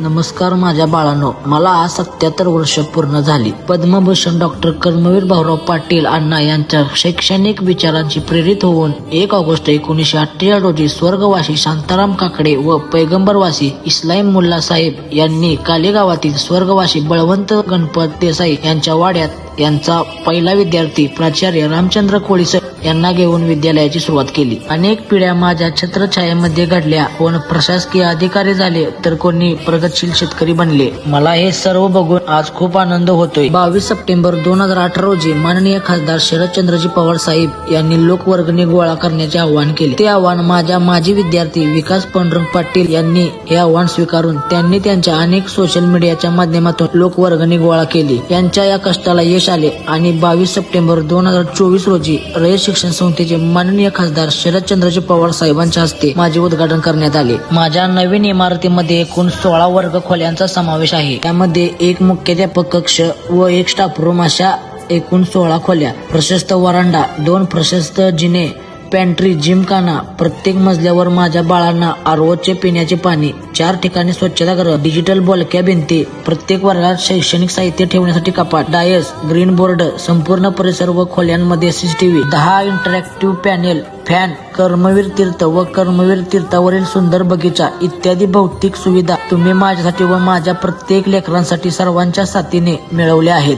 नमस्कार माझ्या बाळांनो, मला आज 77 वर्ष पूर्ण झाली. पद्मभूषण डॉक्टर कर्मवीर भाऊराव पाटील अण्णा यांच्या शैक्षणिक विचारांची प्रेरित होऊन 1 ऑगस्ट 1948 रोजी स्वर्गवासी शांताराम काकडे व पैगंबरवासी इस्लाम मुल्ला साहेब यांनी काली गावातील स्वर्गवासी बळवंत गणपत देसाई यांच्या वाड्यात यांचा पहिला विद्यार्थी प्राचार्य रामचंद्र कोळीसर यांना घेऊन विद्यालयाची सुरुवात केली. अनेक पिढ्या माझ्या छत्रछायेमध्ये घडल्या. कोण प्रशासकीय अधिकारी झाले तर कोणी प्रगतशील शेतकरी बनले. मला हे सर्व बघून आज खूप आनंद होतोय. 22 सप्टेंबर 2018 रोजी माननीय खासदार शरदचंद्रजी पवार साहेब यांनी लोकवर्गणी गोळा करण्याचे आवाहन केले. ते आवाहन माझ्या माजी विद्यार्थी विकास पांडुरंग पाटील यांनी हे आव्हान स्वीकारून त्यांनी त्यांच्या अनेक सोशल मीडियाच्या माध्यमातून लोकवर्गणी गोळा केली. यांच्या या कष्टाला यश आले आणि 22 सप्टेंबर 2024 रोजी रयत शिक्षण संस्थेचे माननीय खासदार शरदचंद्रजी पवार साहेबांच्या हस्ते माझे उद्घाटन करण्यात आले. माझ्या नवीन इमारतीमध्ये एकूण 16 वर्ग खोल्यांचा समावेश आहे. त्यामध्ये एक मुख्याध्यापक कक्ष व एक स्टाफ रूम अशा एकूण 16 खोल्या, प्रशस्त वरांडा, 2 प्रशस्त जिने, पॅन्ट्री, जिमखाना, प्रत्येक मजल्यावर माझ्या बाळांना आरओचे पिण्याचे पाणी, 4 ठिकाणी स्वच्छतागृह, डिजिटल बोलक्या भिंती, प्रत्येक वर्गात शैक्षणिक साहित्य ठेवण्यासाठी कपाट, डायस, ग्रीन बोर्ड, संपूर्ण परिसर व खोल्यांमध्ये CCTV, 10 interactive panel, fan, Karmaveer Tirth व कर्मवीर तीर्थावरील सुंदर बगीचा इत्यादी भौतिक सुविधा तुम्ही माझ्यासाठी व माझ्या प्रत्येक लेकरांसाठी सर्वांच्या साथीने मिळवल्या आहेत.